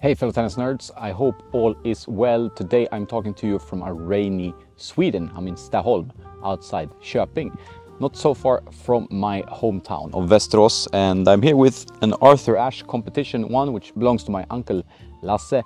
Hey fellow tennis nerds, I hope all is well. Today I'm talking to you from a rainy Sweden. I'm in Stockholm, outside Köping, not so far from my hometown of Västerås, and I'm here with an Arthur Ashe competition one, which belongs to my uncle Lasse.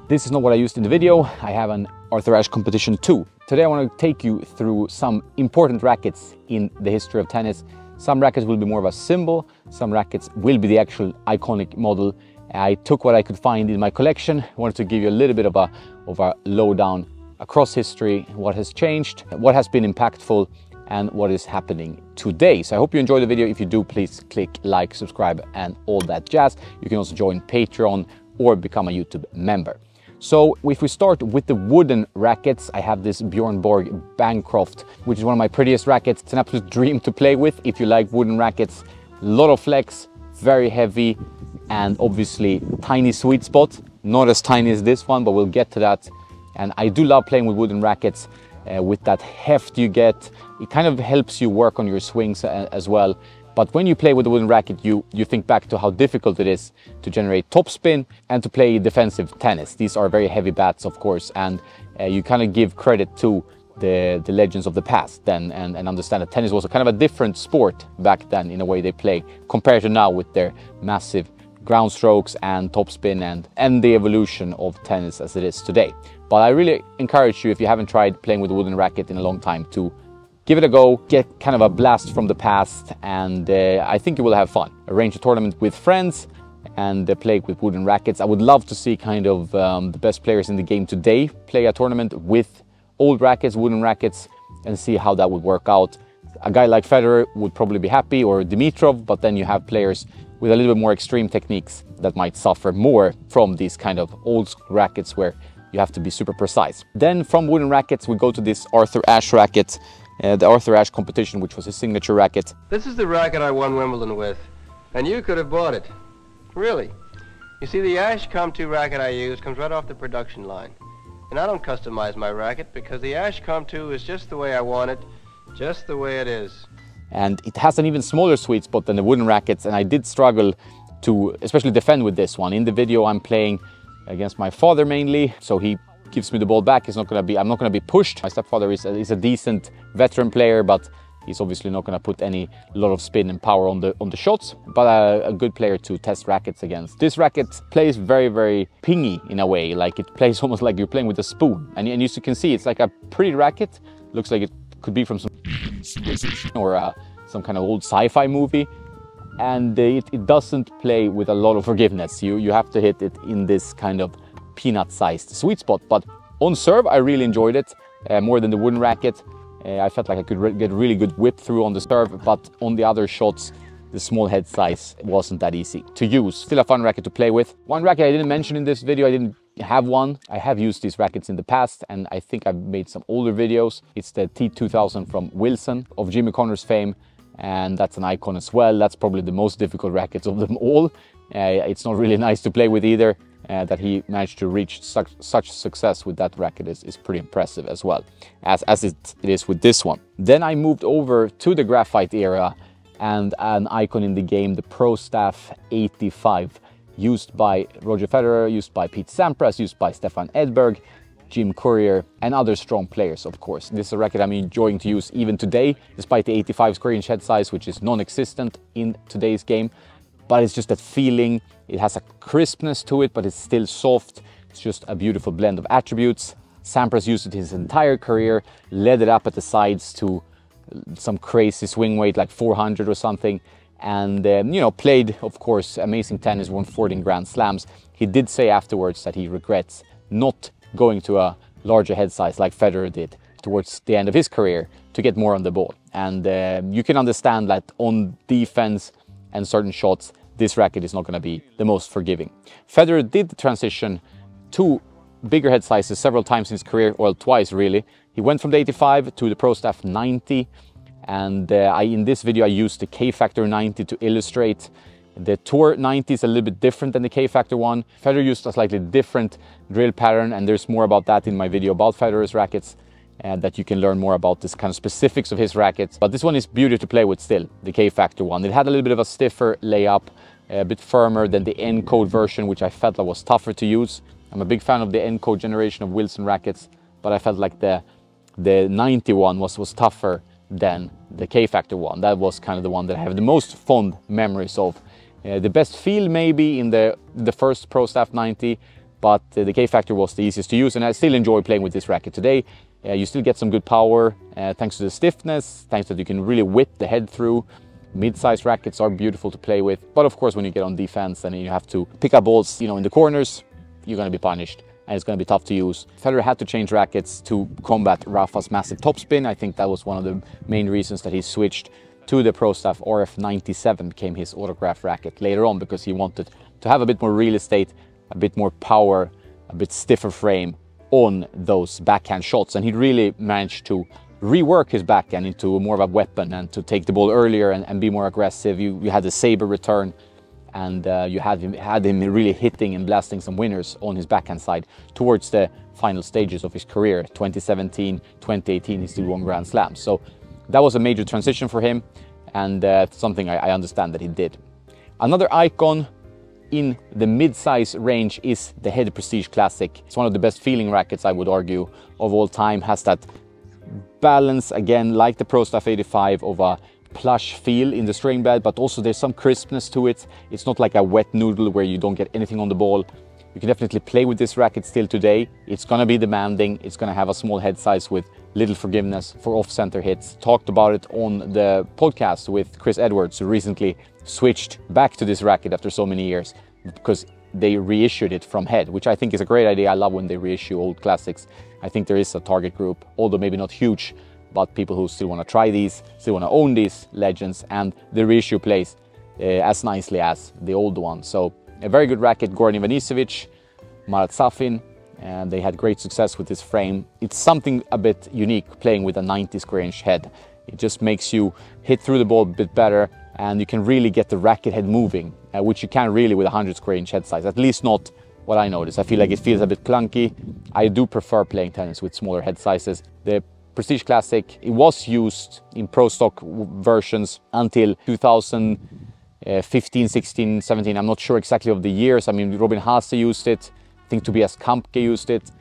This is not what I used in the video. I have an Arthur Ashe competition 2. Today I want to take you through some important rackets in the history of tennis. Some rackets will be more of a symbol, some rackets will be the actual iconic model. I took what I could find in my collection. I wanted to give you a little bit of a lowdown across history, what has changed, what has been impactful, and what is happening today. So I hope you enjoy the video. If you do, please click like, subscribe, and all that jazz. You can also join Patreon or become a YouTube member. So if we start with the wooden rackets, I have this Bjorn Borg Bancroft, which is one of my prettiest rackets. It's an absolute dream to play with if you like wooden rackets. A lot of flex, very heavy, and obviously tiny sweet spot. Not as tiny as this one, but we'll get to that. And I do love playing with wooden rackets with that heft you get. It kind of helps you work on your swings as well. But when you play with a wooden racket, you think back to how difficult it is to generate topspin and to play defensive tennis. These are very heavy bats, of course, and you kind of give credit to the legends of the past then and understand that tennis was a kind of a different sport back then in a way they play compared to now with their massive ground strokes and topspin and the evolution of tennis as it is today. But I really encourage you, if you haven't tried playing with a wooden racket in a long time, to give it a go, get kind of a blast from the past, and I think you will have fun. Arrange a tournament with friends and play with wooden rackets. I would love to see kind of the best players in the game today play a tournament with old rackets, wooden rackets, and see how that would work out. A guy like Federer would probably be happy, or Dimitrov, but then you have players with a little bit more extreme techniques that might suffer more from these kind of old rackets where you have to be super precise. Then from wooden rackets we go to this Arthur Ashe racket, the Arthur Ashe competition, which was his signature racket. This is the racket I won Wimbledon with, and you could have bought it. Really. You see, the Ashe Com2 racket I use comes right off the production line. And I don't customize my racket because the Ashe Com2 is just the way I want it, just the way it is. And it has an even smaller sweet spot than the wooden rackets, and I did struggle to especially defend with this one. In the video I'm playing against my father mainly, so he gives me the ball back. I'm not gonna be pushed. My stepfather is a decent veteran player, but he's obviously not gonna put a lot of spin and power on the shots, but a good player to test rackets against. This racket plays very, very pingy in a way, like it plays almost like you're playing with a spoon. And as you can see, it's like a pretty racket. Looks like it could be from some or some kind of old sci-fi movie, and it doesn't play with a lot of forgiveness. You have to hit it in this kind of peanut-sized sweet spot. But on serve, I really enjoyed it more than the wooden racket. I felt like I could get really good whip through on the serve, but on the other shots, the small head size wasn't that easy to use. Still a fun racket to play with. One racket I didn't mention in this video, I didn't have one. I have used these rackets in the past, and I think I've made some older videos. It's the T2000 from Wilson, of Jimmy Connors fame, and that's an icon as well. That's probably the most difficult rackets of them all. It's not really nice to play with either. That he managed to reach such success with that racket is pretty impressive as well, as it is with this one. Then I moved over to the Graphite era, and an icon in the game, the Pro Staff 85, used by Roger Federer, used by Pete Sampras, used by Stefan Edberg, Jim Courier, and other strong players, of course. This is a racket I'm enjoying to use even today, despite the 85 square inch head size, which is non-existent in today's game. But it's just that feeling. It has a crispness to it, but it's still soft. It's just a beautiful blend of attributes. Sampras used it his entire career, led it up at the sides to some crazy swing weight, like 400 or something. And, played, of course, amazing tennis, won 14 Grand Slams. He did say afterwards that he regrets not going to a larger head size like Federer did towards the end of his career to get more on the ball. And you can understand that on defense and certain shots, this racket is not going to be the most forgiving. Federer did the transition to bigger head sizes several times in his career, well, twice really. He went from the 85 to the Pro Staff 90, and in this video I used the K-Factor 90 to illustrate. The Tour 90 is a little bit different than the K-Factor one. Federer used a slightly different drill pattern, and there's more about that in my video about Federer's rackets, that you can learn more about this kind of specifics of his rackets. But this one is beautiful to play with still, the K-Factor one. It had a little bit of a stiffer layup, a bit firmer than the N-code version, which I felt like was tougher to use. I'm a big fan of the N-code generation of Wilson rackets, but I felt like the 90 one was tougher than the K-Factor one. That was kind of the one that I have the most fond memories of. The best feel maybe in the first Pro Staff 90, but the K-Factor was the easiest to use, and I still enjoy playing with this racket today. You still get some good power thanks to the stiffness, thanks that you can really whip the head through. Mid-size rackets are beautiful to play with, but of course when you get on defense and you have to pick up balls, in the corners, you're going to be punished and it's going to be tough to use. Federer had to change rackets to combat Rafa's massive topspin. I think that was one of the main reasons that he switched to the Pro Staff RF97, became his autograph racket later on, because he wanted to have a bit more real estate, a bit more power, a bit stiffer frame on those backhand shots, and he really managed to rework his backhand into more of a weapon and to take the ball earlier and be more aggressive. You had the saber return, and you had him really hitting and blasting some winners on his backhand side towards the final stages of his career. 2017, 2018, he still won Grand Slams. So that was a major transition for him, and something I understand that he did. Another icon in the mid-size range is the Head Prestige Classic. It's one of the best feeling rackets, I would argue, of all time. Has that balance, again, like the Pro Staff 85, of a plush feel in the string bed, but also there's some crispness to it. It's not like a wet noodle where you don't get anything on the ball. You can definitely play with this racket still today. It's gonna be demanding. It's gonna have a small head size with little forgiveness for off-center hits. Talked about it on the podcast with Chris Edwards, who recently switched back to this racket after so many years because they reissued it from Head, which I think is a great idea. I love when they reissue old classics. I think there is a target group, although maybe not huge, but people who still want to try these, still want to own these legends, and the reissue plays as nicely as the old one. So a very good racket. Goran Ivanisevic, Marat Safin, and they had great success with this frame. It's something a bit unique playing with a 90 square inch head. It just makes you hit through the ball a bit better, and you can really get the racket head moving, which you can't really with a 100 square inch head size, at least not what I notice. I feel like it feels a bit clunky. I do prefer playing tennis with smaller head sizes. The Prestige Classic, it was used in Pro Stock versions until 2015, 16, 17. I'm not sure exactly of the years. I mean, Robin Haase used it. I think Tobias Kampke used it.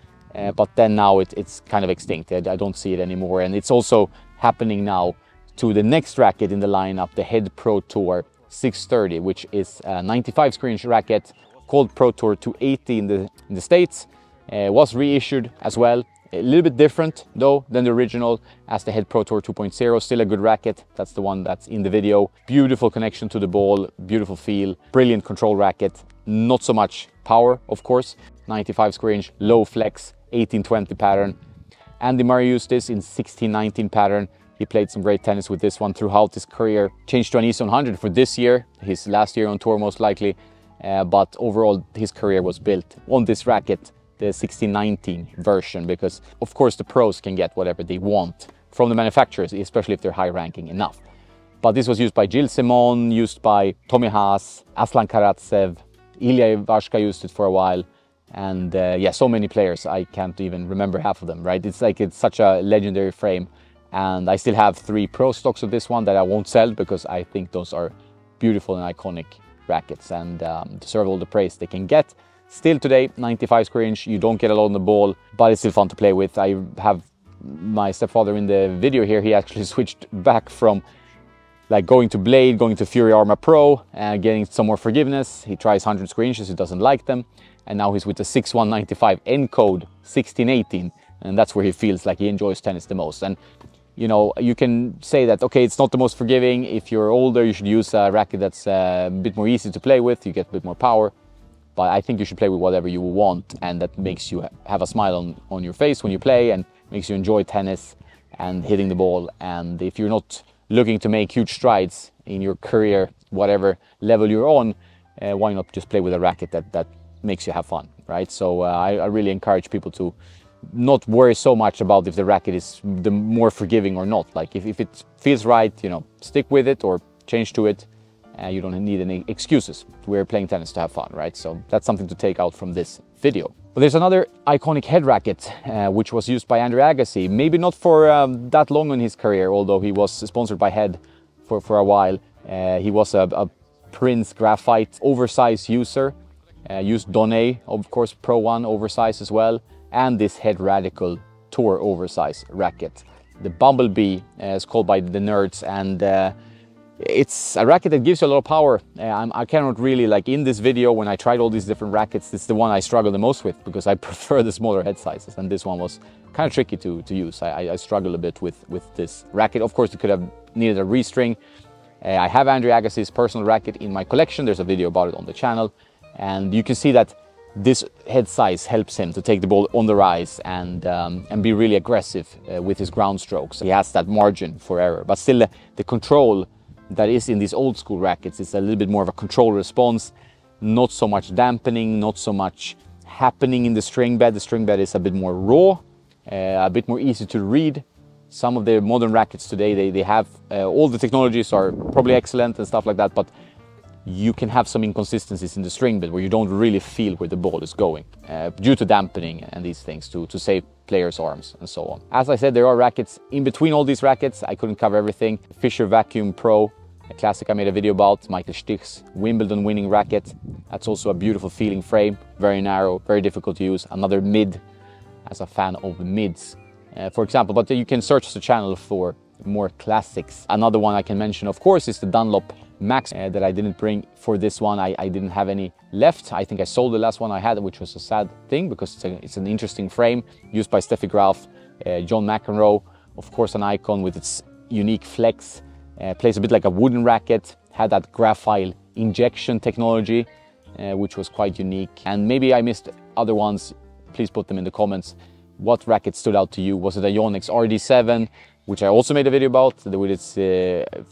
But then now it's kind of extinct. I don't see it anymore. And it's also happening now to the next racket in the lineup, the Head Pro Tour 630, which is a 95 square inch racket called Pro Tour 280 in the States. Was reissued as well. A little bit different though than the original, as the Head Pro Tour 2.0. Still a good racket. That's the one that's in the video. Beautiful connection to the ball, beautiful feel, brilliant control racket. Not so much power, of course. 95 square inch, low flex, 1820 pattern. Andy Murray used this in 1619 pattern. He played some great tennis with this one throughout his career. Changed to an EASE 100 for this year, his last year on tour most likely. But overall, his career was built on this racket, the 1619 version, because of course the pros can get whatever they want from the manufacturers, especially if they're high ranking enough. But this was used by Gilles Simon, used by Tommy Haas, Aslan Karatsev, Ilya Ivashka used it for a while, and yeah, so many players, I can't even remember half of them, right? It's such a legendary frame, and I still have 3 pro stocks of this one that I won't sell because I think those are beautiful and iconic rackets and deserve all the praise they can get. Still today, 95 square inch, you don't get a lot on the ball, but it's still fun to play with. I have my stepfather in the video here. He actually switched back from like going to Blade, going to Fury Arma Pro, and getting some more forgiveness. He tries 100 square inches, he doesn't like them. And now he's with the 6195 N-code 1618. And that's where he feels like he enjoys tennis the most. And you know, you can say that, okay, it's not the most forgiving. If you're older, you should use a racket that's a bit more easy to play with. You get a bit more power. But I think you should play with whatever you want, and that makes you have a smile on your face when you play and makes you enjoy tennis and hitting the ball. And if you're not looking to make huge strides in your career, whatever level you're on, why not just play with a racket that makes you have fun, right? So I really encourage people to not worry so much about if the racket is the more forgiving or not. Like if it feels right, you know, stick with it or change to it. You don't need any excuses. We're playing tennis to have fun, right? So that's something to take out from this video. But there's another iconic head racket, which was used by Andre Agassi. Maybe not for that long in his career, although he was sponsored by Head for a while. He was a Prince Graphite oversized user. Used Donné, of course, Pro 1 oversize as well, and this Head Radical Tour oversize racket. The Bumblebee is called by the nerds, and it's a racket that gives you a lot of power. I cannot really, like in this video when I tried all these different rackets, this is the one I struggle the most with because I prefer the smaller head sizes, and this one was kind of tricky to use. I struggle a bit with this racket. Of course, it could have needed a restring. I have Andre Agassi's personal racket in my collection. There's a video about it on the channel. And you can see that this head size helps him to take the ball on the rise and be really aggressive with his ground strokes. He has that margin for error, but still the control that is in these old school rackets is a little bit more of a control response, not so much dampening, not so much happening in the string bed. The string bed is a bit more raw, a bit more easy to read. Some of the modern rackets today, they have all the technologies are probably excellent and stuff like that, but you can have some inconsistencies in the string bed where you don't really feel where the ball is going due to dampening and these things to save players' arms and so on. As I said, there are rackets in between all these rackets. I couldn't cover everything. Fisher Vacuum Pro, a classic I made a video about, Michael Stich's Wimbledon winning racket. That's also a beautiful feeling frame, very narrow, very difficult to use. Another mid, as a fan of mids, for example, but you can search the channel for more classics. Another one I can mention, of course, is the Dunlop Max that I didn't bring for this one. I didn't have any left. I think I sold the last one I had, which was a sad thing because it's an interesting frame used by Steffi Graf, John McEnroe, of course an icon with its unique flex, plays a bit like a wooden racket, had that graphite injection technology, which was quite unique. And maybe I missed other ones. Please put them in the comments. What racket stood out to you? Was it a Yonex RD7, which I also made a video about, with its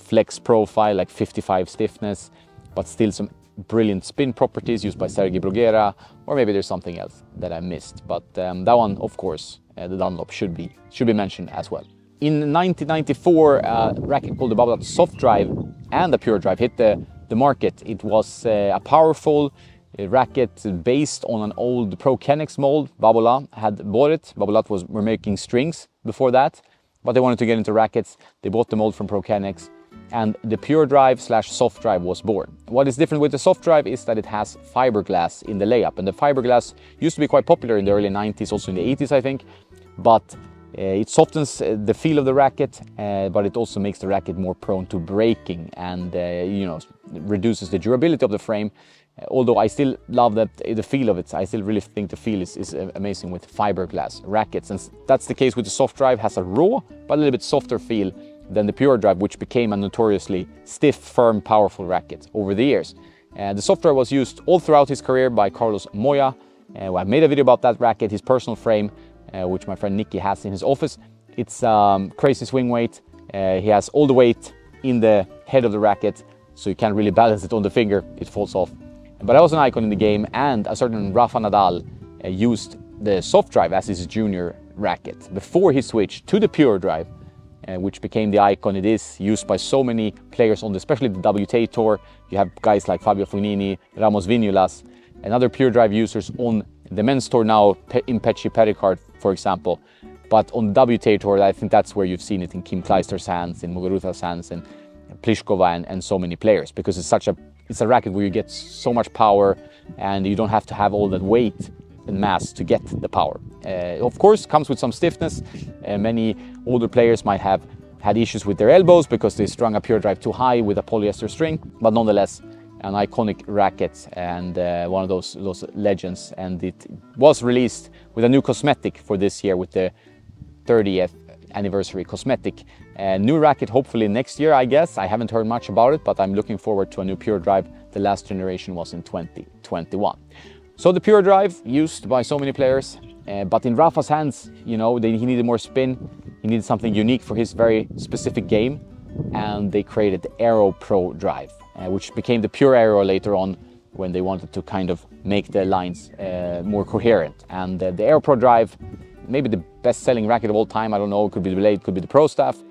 flex profile, like 55 stiffness, but still some brilliant spin properties used by Sergei Bruguera, or maybe there's something else that I missed. But that one, of course, the Dunlop should be mentioned as well. In 1994, a racket called the Babolat Soft Drive and the Pure Drive hit the market. It was a powerful racket based on an old Pro Kennex mold. Babolat had bought it. Babolat were making strings before that, but they wanted to get into rackets. They bought the mold from Pro Kennex, and the Pure Drive / Soft Drive was born. What is different with the Soft Drive is that it has fiberglass in the layup, and the fiberglass used to be quite popular in the early 90s, also in the 80s, I think, but it softens the feel of the racket, but it also makes the racket more prone to breaking and reduces the durability of the frame. Although I still love the feel of it, I still really think the feel is amazing with fiberglass rackets. And that's the case with the Soft Drive. Has a raw but a little bit softer feel than the Pure Drive, which became a notoriously stiff, firm, powerful racket over the years. The Soft Drive was used all throughout his career by Carlos Moya. I made a video about that racket, his personal frame, which my friend Nicky has in his office. It's crazy swing weight. He has all the weight in the head of the racket, so you can't really balance it on the finger, it falls off. But I was an icon in the game, and a certain Rafa Nadal used the Soft Drive as his junior racket before he switched to the Pure Drive, which became the icon it is, used by so many players on especially the WTA Tour. You have guys like Fabio Fognini, Ramos Viñolas, and other Pure Drive users on the men's tour now, in Petchy Pericard, for example. But on the WTA Tour, I think that's where you've seen it in Kim Kleister's hands, in Muguruza's hands, and Pliskova and so many players, because it's a racket where you get so much power and you don't have to have all that weight and mass to get the power. Of course, comes with some stiffness. Many older players might have had issues with their elbows because they strung a Pure Drive too high with a polyester string, but nonetheless, an iconic racket and one of those legends. And it was released with a new cosmetic for this year, with the 30th anniversary cosmetic. New racket hopefully next year, I guess. I haven't heard much about it, but I'm looking forward to a new Pure Drive. The last generation was in 2021. So the Pure Drive used by so many players, but in Rafa's hands, he needed more spin. He needed something unique for his very specific game, and they created the Aero Pro Drive, which became the Pure Aero later on when they wanted to kind of make the lines more coherent. And the Aero Pro Drive, maybe the best-selling racket of all time. I don't know, it could be the Blade, could be the Pro Staff,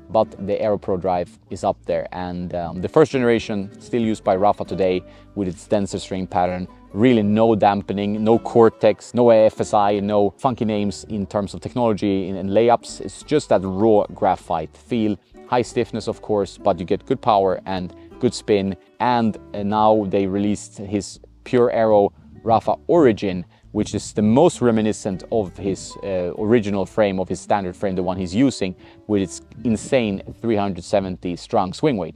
but the Aero Pro Drive is up there. And the first generation, still used by Rafa today, with its denser string pattern, really no dampening, no Cortex, no FSI, no funky names in terms of technology and layups. It's just that raw graphite feel, high stiffness of course, but you get good power and good spin, and now they released his Pure Aero Rafa Origin, which is the most reminiscent of his original frame, of his standard frame, the one he's using, with its insane 370 strung swing weight.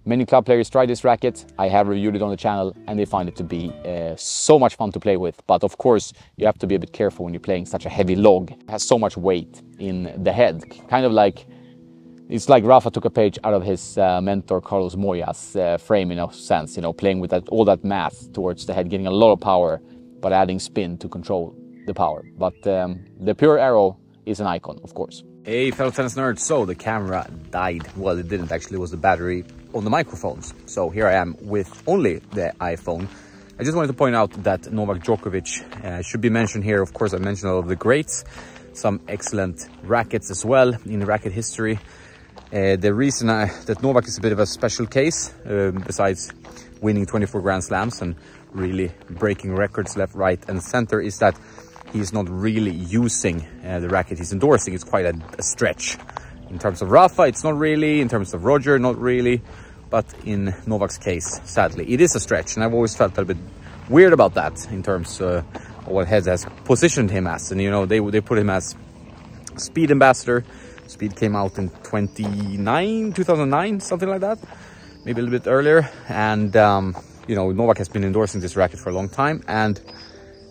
Many club players try this racket. I have reviewed it on the channel and they find it to be so much fun to play with. But of course, you have to be a bit careful when you're playing such a heavy log. It has so much weight in the head. Kind of like, it's like Rafa took a page out of his mentor Carlos Moya's frame in a sense, you know, playing with that, all that mass towards the head, getting a lot of power, but adding spin to control the power. But the Pure Aero is an icon, of course. Hey fellow tennis nerds, so the camera died. Well, it didn't actually, it was the battery on the microphones. So here I am with only the iPhone. I just wanted to point out that Novak Djokovic should be mentioned here. Of course, I mentioned all of the greats, some excellent rackets as well in racket history. The reason that Novak is a bit of a special case, besides winning 24 Grand Slams and really breaking records left, right and center, is that he's not really using the racket he's endorsing. It's quite a stretch. In terms of Rafa, it's not really. In terms of Roger, not really. But in Novak's case, sadly, it is a stretch. And I've always felt a little bit weird about that in terms of what Heads has positioned him as. And, you know, they put him as Speed Ambassador. Speed came out in 2009, something like that. Maybe a little bit earlier. And, you know, Novak has been endorsing this racket for a long time. And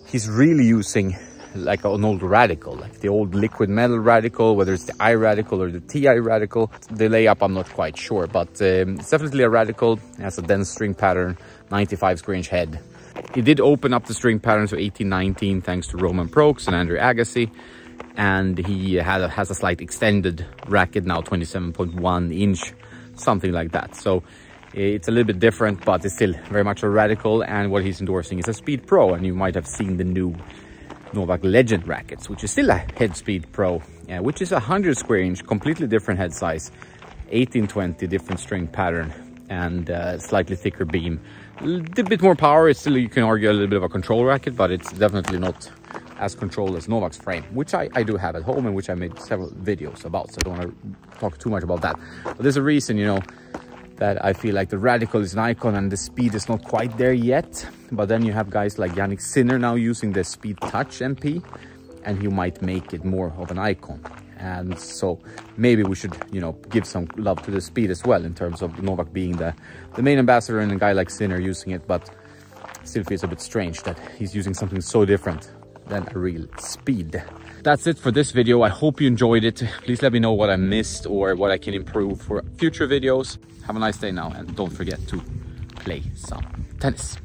he's really using like an old radical, like the old liquid metal radical, whether it's the I radical or the TI radical. The layup, I'm not quite sure, but it's definitely a radical. It has a dense string pattern, 95 square inch head. It did open up the string pattern to 1819 thanks to Roman Prokes and Andre Agassi. And he has a slight extended racket now, 27.1 inch, something like that. So it's a little bit different, but it's still very much a radical. And what he's endorsing is a Speed Pro. And you might have seen the new Novak Legend rackets, which is still a Head Speed Pro, which is 100 square inch, completely different head size, 1820, different string pattern, and slightly thicker beam. A bit more power. It's still, you can argue, a little bit of a control racket, but it's definitely not as controlled as Novak's frame, which I do have at home and which I made several videos about, so I don't want to talk too much about that. But there's a reason, you know, that I feel like the radical is an icon and the speed is not quite there yet. But then you have guys like Yannick Sinner now using the Speed Touch MP, and he might make it more of an icon. And so maybe we should, you know, give some love to the speed as well, in terms of Novak being the main ambassador and a guy like Sinner using it. But still feels a bit strange that he's using something so different than a real speed. That's it for this video. I hope you enjoyed it. Please let me know what I missed or what I can improve for future videos. Have a nice day now, and don't forget to play some tennis.